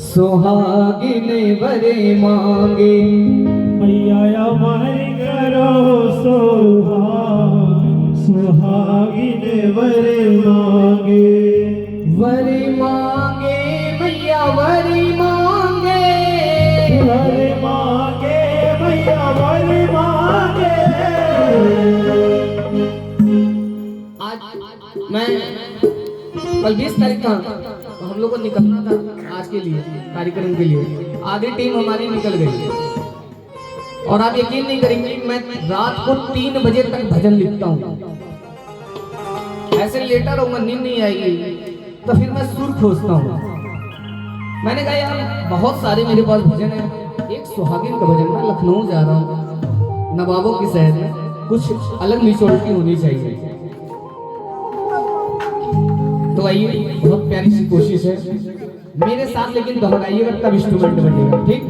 सुहागिन वरे मांगे मैया हमारी करो सुहागिन वरे मांगे वरे मांगे मैया वरे मांगे वरे मांगे मैया वरे मांगे। आज मैं कल 20 तारीख का हम लोग को निकलना था आज के लिए कार्यक्रम के लिए। आधी टीम हमारी निकल गई और आप यकीन नहीं करेंगे मैं रात को 3 बजे तक भजन लिखता हूँ। ऐसे लेटा रहूंगा, नींद नहीं आएगी तो फिर मैं सुर खोजता हूँ। मैंने कहा यार बहुत सारे मेरे पास भजन है, एक सुहागिन का भजन, मैं लखनऊ जा रहा हूँ नवाबों की शहर में, कुछ अलग मिचोड़ती होनी चाहिए। तो आइए, बहुत प्यारी सी कोशिश है मेरे साथ, लेकिन दोहराइएगा तब इंस्ट्रूमेंट बजेगा, ठीक?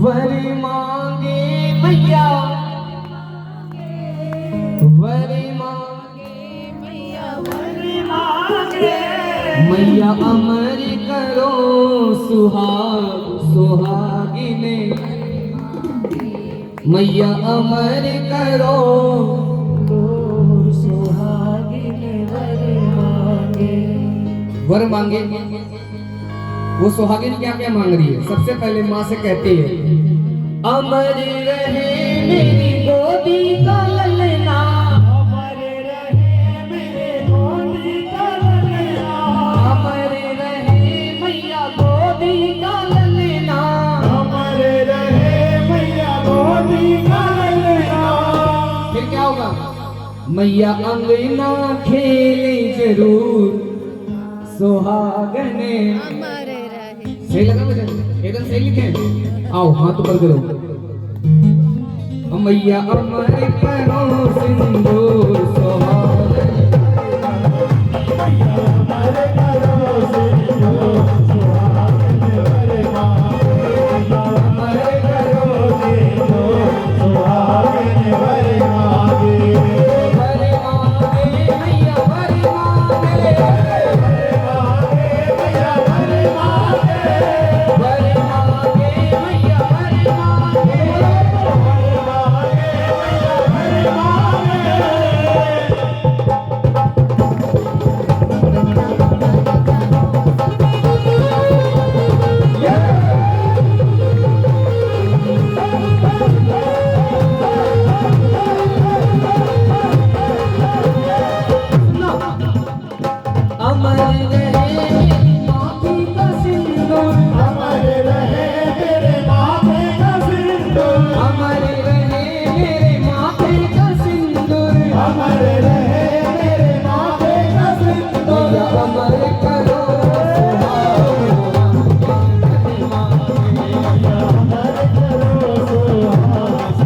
वरी मांगे मैया वरी मांगे मैया वरी मांगे मैया अमर करो सुहागिने मैया अमर करो वर मांगे। वो सुहागिन क्या क्या मांग रही है? सबसे पहले माँ से कहती है अमर रहे मेरी गोदी का ललना, अमर रहे मेरे गोदी का ललना, अमर रहे मैया गोदी का ललना, अमर रहे मैया गोदी का ललना। फिर क्या होगा? मैया अंगना खेले जरूर सुहागने हमारे रहे। सही लगा मुझे? एकदम सही लिखे। आओ हाथ ऊपर करो। मैया अमर करो सिंदूर सुहागने, मैया अमर करो सिंदूर सुहागिन वरे मांगे, अमर करो सिंदूर सुहागिन वरे मांगे। वरे मांगे मैया वरे मांगे, मैया वरे मांगे, वरे मांगे मैया वरे मांगे। अमर रहे मेरी माथे का सिंदूर, अमर रहे मेरे माथे का सिंदूर, अमर रहे मेरे माथे का सिंदूर, अमर रहे मेरे माथे का सिंदूर। मैया अमर करो अमर करो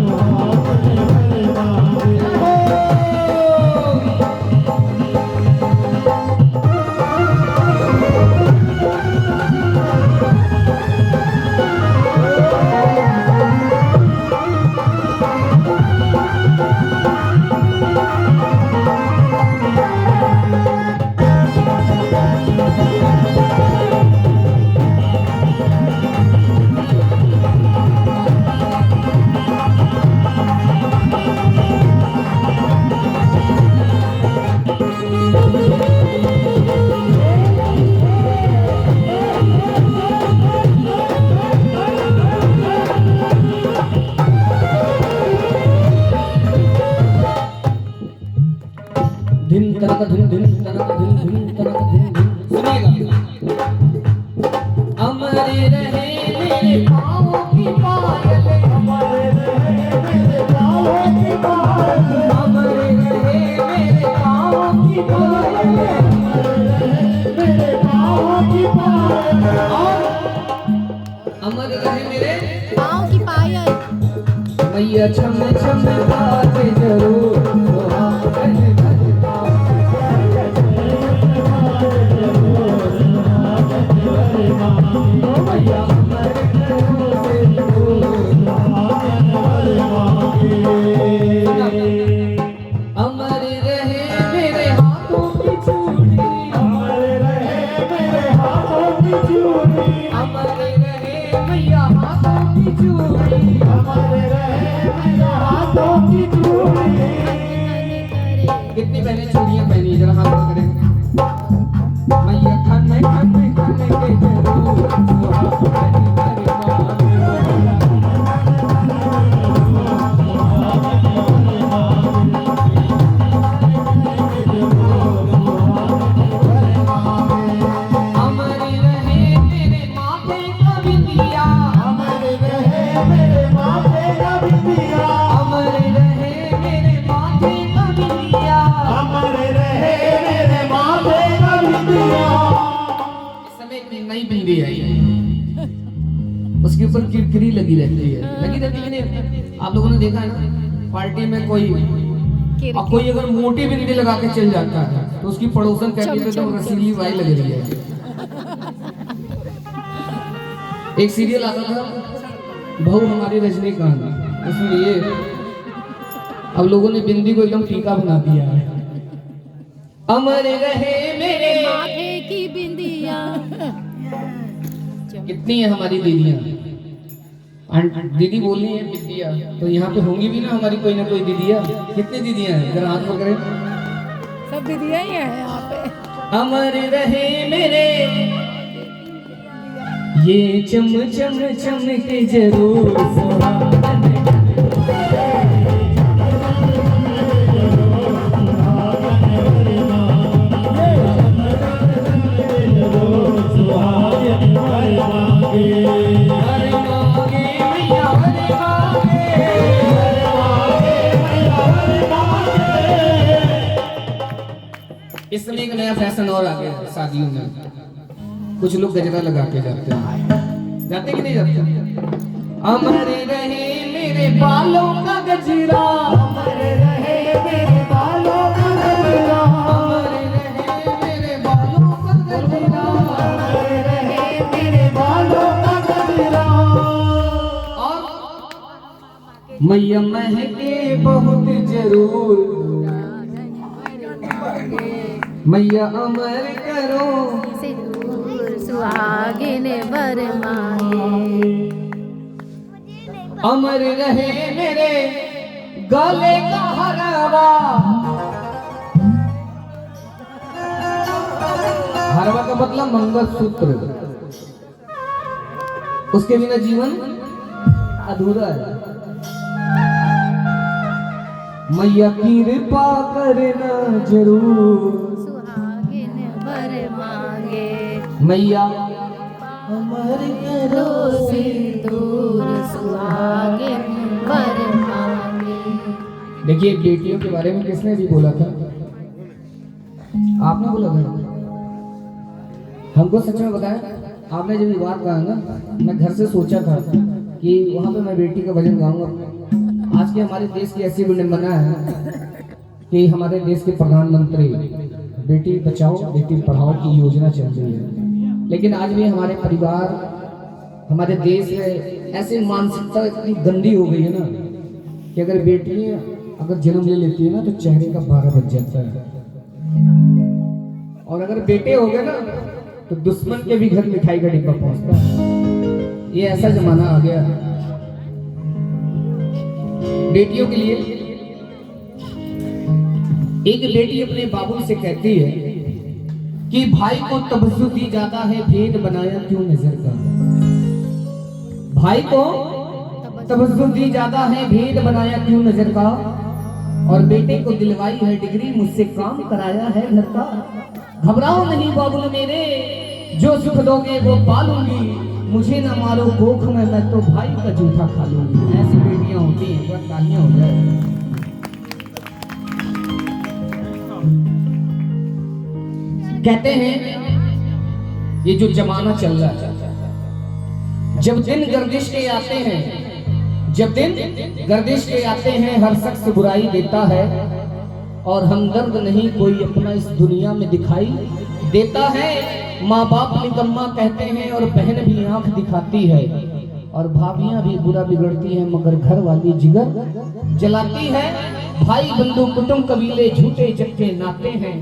सुहागिन वरे मांगे। धिन तनक धिन धिन तनक धिन धिन तनक धिन धिन। सुनिएगा। अमर रहे मेरे पाँव की पायल, अमर रहे मेरे पाँव की पायल, अमर रहे मेरे पाँव की पायल, मेरे पाँव की पायल। और अमर रहे मेरे पाँव की पायल। मैया छम छम बाजे जरूर सुहागन भरे मांगे। मैया अमर करो सिंदूर सुहागन भरे मांगे। कितनी बहनें चूड़ियां पहनी जरा हाथ पकड़े मैया खाने खाने खाने के जरूर उसके ऊपर किरकिरी लगी रहती है कि नहीं। आप लोगों ने देखा है ना पार्टी में कोई अगर मोटी बिंदी लगा के चल जाता है तो उसकी पड़ोसन कहती है तो रसीली वाई लग रही है। एक सीरियल आता था बहू हमारी रजनीकांत, उसमें ये अब लोगों ने बिंदी को एकदम टीका बना दिया है। अमर रहे मेरे माथे की बिंदिया। कितनी है हमारी दीदियां, दीदी बोल रही है बिंदिया, तो यहाँ पे होंगी भी ना हमारी कोई ना कोई दीदियां। कितनी दीदियां हैं जरा हाथ पकड़े। सब दीदियां ही हैं यहाँ पे। अमर रहे मेरे ये चम चम चम के जरूर सुहागन। इसमें एक नया फैशन और आ गया शादियों में, कुछ लोग गजरा लगा के जाते हैं। जाते कि नहीं जाते? अमर रहे मेरे बालों का गजरा, अमर रहे मेरे बालों का गजरा, अमर रहे मेरे बालों का गजरा, अमर रहे मेरे बालों का गजरा। और मैया महके बहुत जरूर, मैया अमर करो सिंदूर सुहागिन वर मांगे। अमर रहे मेरे गले का हरवा, हरवा का मतलब मंगलसूत्र, उसके बिना जीवन अधूरा है। मैया कृपा करना जरूर, सुहागिन वर मांगे। मैया अमर करो सिंदूर सुहागिन वर मांगे। देखिए बेटियों के बारे में किसने भी बोला था? आपने बोला था। हमको सच में बताया, आपने जब ये बात कहा ना, मैं घर से सोचा था कि वहां पे मैं बेटी का भजन गाऊंगा। आज के हमारे देश की ऐसी विडंबना है कि हमारे देश के प्रधानमंत्री बेटी बचाओ बेटी पढ़ाओ की योजना चल रही है, लेकिन आज भी हमारे परिवार हमारे देश में ऐसी मानसिकता इतनी गंदी हो गई है ना कि अगर बेटियां अगर जन्म ले लेती है ना तो चेहरे का 12 बज जाता है, और अगर बेटे हो गए ना तो दुश्मन के भी घर मिठाई का डिब्बा पहुंचता है। ये ऐसा जमाना आ गया। बेटियों के लिए एक बेटी अपने बाबू से कहती है कि भाई को तवज्जो दी जाता है, भेद बनाया क्यों नजर का। भाई को तवज्जो दी जाता है, भेद बनाया क्यों नजर का, और बेटे को दिलवाई है डिग्री, मुझसे काम कराया है घर का। घबराओ नहीं बाबुल मेरे, जो सुख दोगे वो पालूंगी, मुझे ना मारो गोख में, मैं तो भाई का जूठा खा लूंगी। ऐसी बेटियां होती हैं, बस तालियां हो जाए। कहते हैं ये जो जमाना चल रहा है, जब दिन गर्दिश के आते हैं, जब दिन गर्दिश के आते हैं, हर शख्स बुराई देता है, और हमदर्द नहीं कोई अपना इस दुनिया में दिखाई देता है। माँ बाप निकम्मा कहते हैं और बहन भी आंख दिखाती है, और भाभियां भी बुरा बिगड़ती हैं मगर घर वाली जिगर जलाती है। भाई बंधु कुटुंब कबीले झूठे चक्के नाते हैं,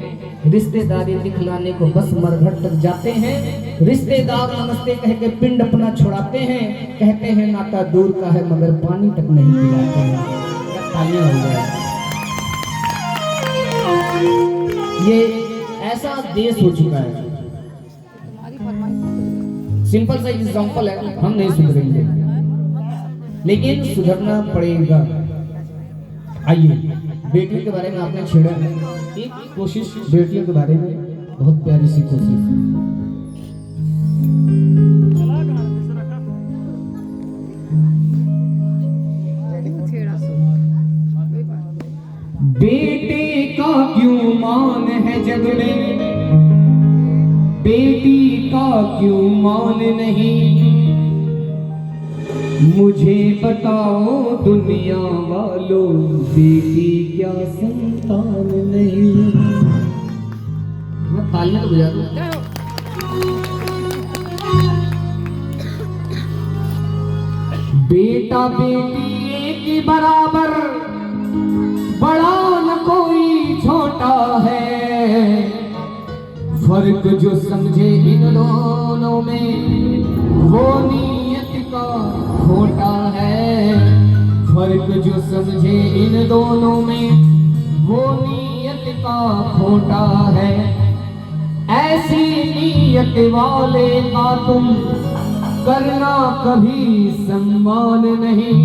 रिश्तेदारी दिखलाने को बस मरघट तक जाते हैं। रिश्तेदार नमस्ते कह के पिंड अपना छुड़ाते हैं, कहते हैं नाता दूर का है मगर पानी तक नहीं पिलाते हैं। तालियां हो जाए। ये ऐसा देश हो चुका है, सिंपल सा एग्जांपल है, हम नहीं सुधरेंगे लेकिन सुधरना पड़ेगा। आइए, बेटियों के बारे में आपने छेड़ा है, एक कोशिश बेटियों के बारे में, बहुत प्यारी सी कोशिश। बेटे का क्यों मान है जग में, बेटी का क्यों मान नहीं, मुझे बताओ दुनिया वालों, बेटी क्या संतान नहीं। मैं तालियां तो बजा दूं। बेटा बेटी एक बराबर, बड़ा न कोई छोटा है, फर्क जो समझे इन दोनों में, वो नीयत का खोटा है। फर्क जो समझे इन दोनों में, वो नीयत का खोटा है। ऐसी नीयत वाले का तुम करना कभी सम्मान नहीं,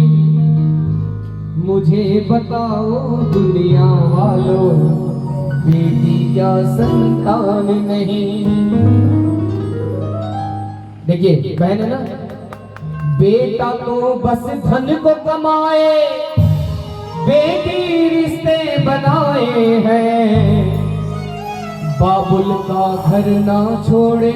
मुझे बताओ दुनिया वालों, बेटी क्या संतान नहीं। देखिए बहन है ना, बेटा तो बस धन को कमाए, बेटी रिश्ते बनाए हैं। बाबुल का घर ना छोड़े,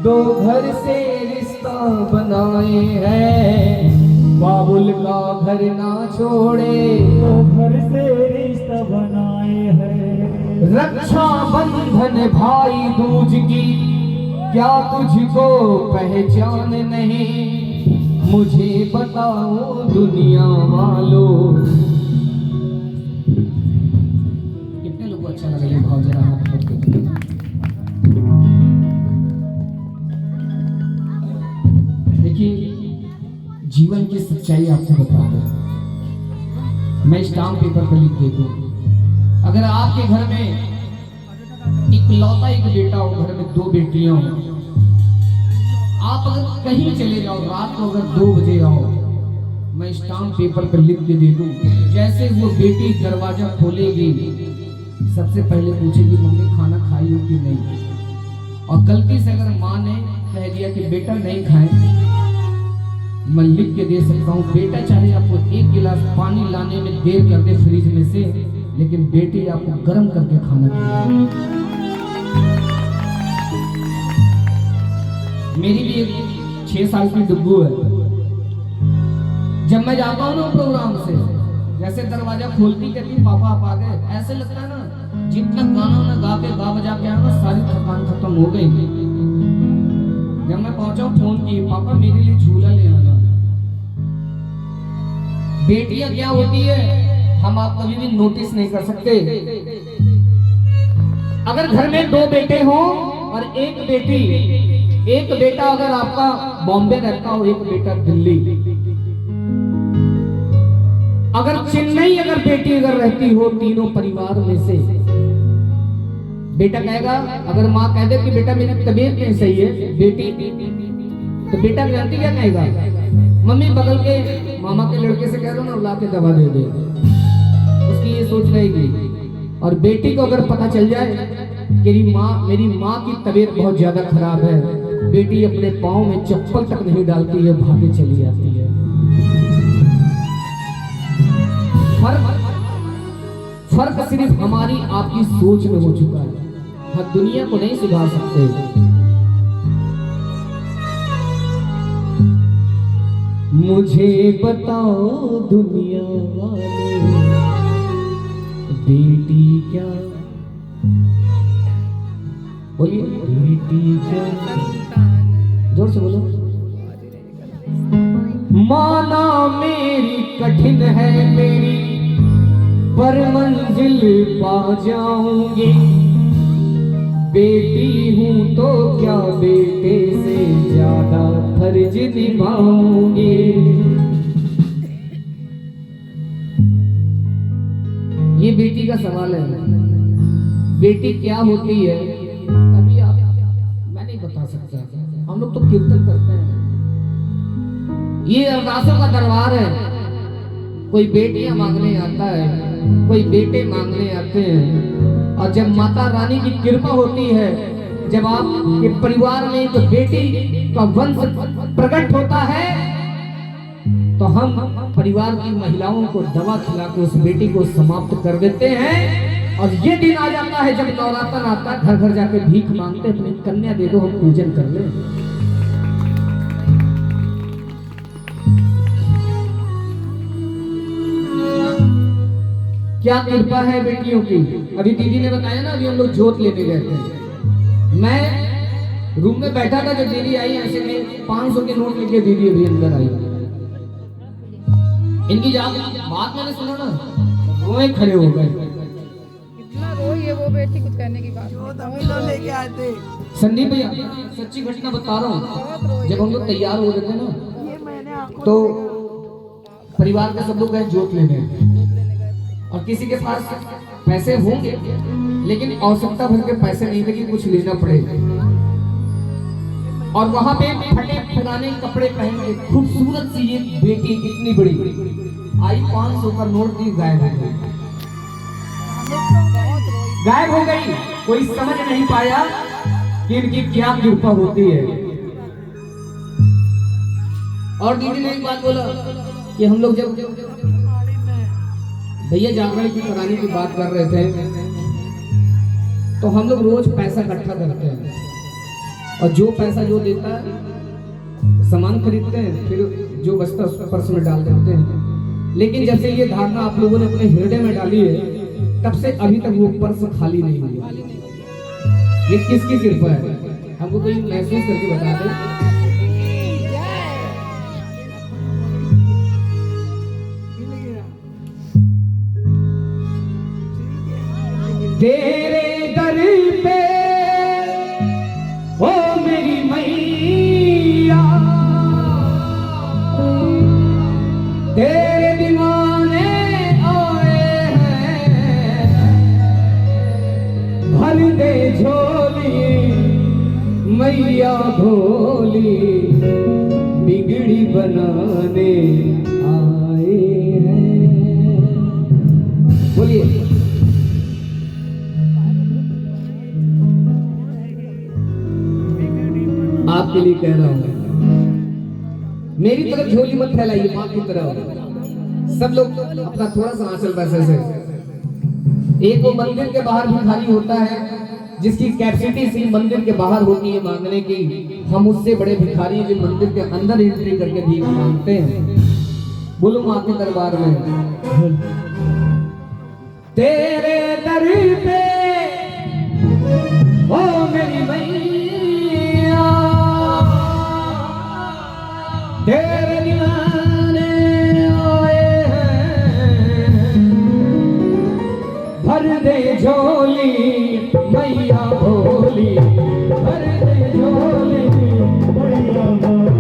दो घर से रिश्ता बनाए हैं। बाबुल का घर ना छोड़े, तो घर से रिश्ता बनाए हैं। रक्षा बंधन भाई दूज की, क्या तुझको पहचान नहीं, मुझे बताओ दुनिया वालों। कितने लोगों को अच्छा लगा ये भाव, जरा हाथ पकड़ के। देखिए, जीवन की सच्चाई आपको बता दूं, मैं स्टाम्प पेपर पर लिख देता हूं। अगर आपके घर में इकलौता एक बेटा हो, घर में दो बेटियां हो, आप अगर कहीं चले जाओ, रात को अगर 2 बजे आओ, मैं स्टाम्प पेपर पर लिख के दे दूं, जैसे वो बेटी दरवाजा खोलेगी, सबसे पहले पूछेगी मम्मी खाना खाई हो कि नहीं। और गलती से अगर माँ ने कह दिया कि बेटा नहीं खाए, मैं लिख के दे सकता हूँ, बेटा चाहे आपको 1 गिलास पानी लाने में देर कर दे फ्रिज में से, लेकिन बेटी आपको गर्म करके खाना खिलाएगी। मेरी भी एक 6 साल की डुग्गू है। जब मैं जाता हूँ ना प्रोग्राम से, जैसे दरवाजा खोलती कहती पापा आप आ गए, ऐसे लगता है ना जितना गाना ना गा के गा बजा के आया ना, सारी थकान खत्म हो गई। जब मैं पहुंचा फोन की, पापा मेरे लिए झूला ले आना। बेटियां क्या होती है हम आप कभी भी नोटिस नहीं कर सकते। अगर घर में 2 बेटे हो और एक बेटी, एक बेटा अगर आपका बॉम्बे रहता हो, एक बेटा दिल्ली, अगर चेन्नई अगर बेटी अगर रहती हो, तीनों परिवार में से बेटा कहेगा, अगर माँ कह दे कि बेटा मेरी तबीयत नहीं सही है बेटी, तो बेटा जानती क्या कहेगा, मम्मी बगल के मामा के लड़के से कह दो ना, ला के दवा दे दे। उसकी ये सोच रहेगी। और बेटी को अगर पता चल जाए कि मेरी माँ की तबीयत बहुत ज्यादा खराब है, बेटी अपने पाँव में चप्पल तक नहीं डालती है, भागे चली जाती है। फर्क सिर्फ हमारी आपकी सोच में हो चुका है, हम दुनिया को नहीं सुधार सकते। मुझे बताओ दुनिया वालों, बेटी क्या, बोलिए बेटी क्या, जोर से बोलो। माना मेरी कठिन है मेरी, पर मंजिल पा जाऊंगी। बेटी हूं तो क्या बेटे से ज्यादा फर्ज निभाऊंगी। ये बेटी का सवाल है। बेटी क्या होती है अभी आप मैं नहीं बता सकता, हम लोग तो कीर्तन करते हैं। ये अरदासों का दरबार है। कोई बेटियां मांगने आता है, कोई बेटे मांगने आते हैं, और जब माता रानी की कृपा होती है, जब आपके परिवार में एक बेटी का वंश प्रकट होता है, तो हम परिवार की महिलाओं को दवा खिला के उस बेटी को समाप्त कर देते हैं। और ये दिन आ जाता है जब नवरात्र आता है, घर घर जाके भीख मांगते, अपनी कन्या दे दो, हम पूजन कर ले। क्या कृपा है बेटियों की। अभी दीदी ने बताया ना, अभी हम लोग जोत लेने गए थे। मैं रूम में बैठा था, जब दीदी आई ऐसे में 500 के नोट लेके दीदी अभी अंदर आई। इनकी बात मैंने सुना ना, रोए खड़े हो गए। इतना रोई है वो बेटी, कुछ करने की बात नहीं। लेके आते संदीप भैया सच्ची घटना बता रहा हूँ, जब हम लोग तैयार हो रहे थे ना, तो परिवार के सब लोग गए जोत लेने, और किसी के पास पैसे होंगे लेकिन आवश्यकता भर के पैसे नहीं थे कि कुछ लेना पड़े। और वहां पे फटे पुराने कपड़े पहन के खूबसूरत सी ये बेटी इतनी बड़ी आई, 500 का नोट दी, गायब हो गई। गायब हो गई। कोई समझ नहीं पाया कि इनकी क्या कृपा होती है। और दीदी ने एक बात बोला कि हम लोग जब भैया जागरण की कराने की बात कर रहे थे, तो हम लोग रोज पैसा इकट्ठा करते हैं, और जो पैसा जो देता है सामान खरीदते हैं, फिर जो बचता है पर्स में डाल देते हैं। लेकिन जब से ये धारणा आप लोगों ने अपने हृदय में डाली है, तब से अभी तक वो पर्स खाली नहीं हुआ। ये किसकी कृपा है, हमको कोई महसूस करके बता दे। तेरे दर पे ओ मेरी मैया, तेरे दीवाने आए हैं, भर दे झोली मैया भोली, बिगड़ी बनाने आए हैं। बोलिए। आपके लिए कह रहा हूं, मेरी तरफ झोली मत फैलाइए, मां की तरफ। सब लोग अपना थोड़ा सा आंचल पैसे से, एक वो मंदिर के बाहर भिखारी होता है जिसकी कैपेसिटी सी मंदिर के बाहर होती है मांगने की, हम उससे बड़े भिखारी जो मंदिर के अंदर एंट्री करके भीख मांगते हैं। बोलो मां के दरबार में, तेरे दर पे ओ मेरी मैया, तेरे दीवाने आए हैं, भर दे झोली मैया भोली, भर दे झोली मैया भोली।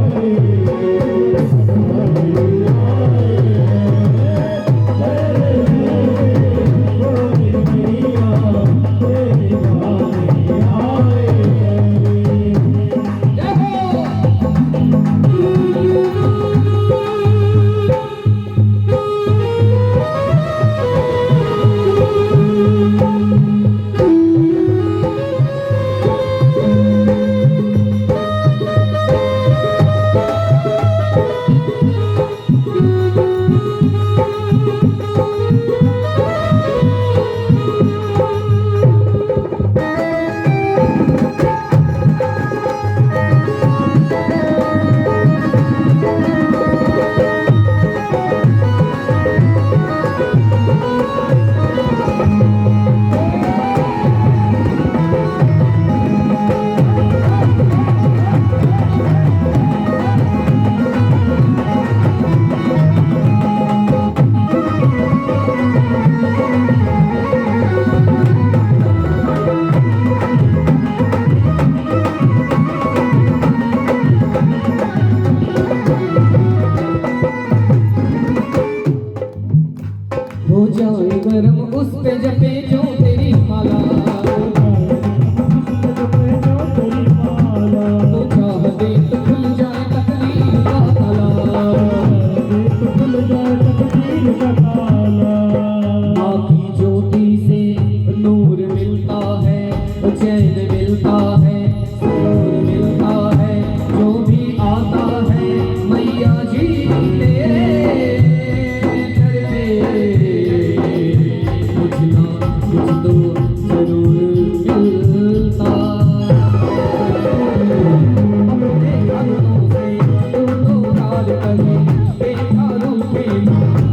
करम उस पे जपे जो तेरी माला, तो चाह दे तो खुल जाए तकदीर का ताला। माँ की ज्योति से नूर मिलता है, चैन मिलता है, सुरूर मिलता है, जो भी आता है मैया जी तेरे दर पे कुछ ना कुछ तो जरूर मिलता। अपने हाथों से तू तो प्यार करे, बेचारों पे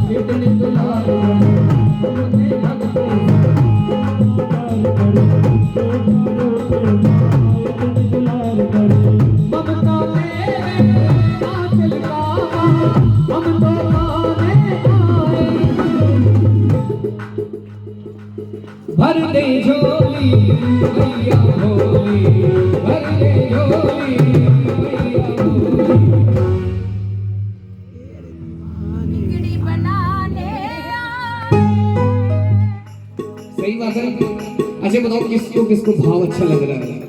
कितने दुलार करे। अपने हाथों से ममता तेरे आंचल का हम तो गाने आए। भर दे झोली मैया भोली, भर दे झोली मैया भोली। बिगड़ी बनाने सही बात है। अच्छा बताओ किसको किसको भाव अच्छा लग रहा है?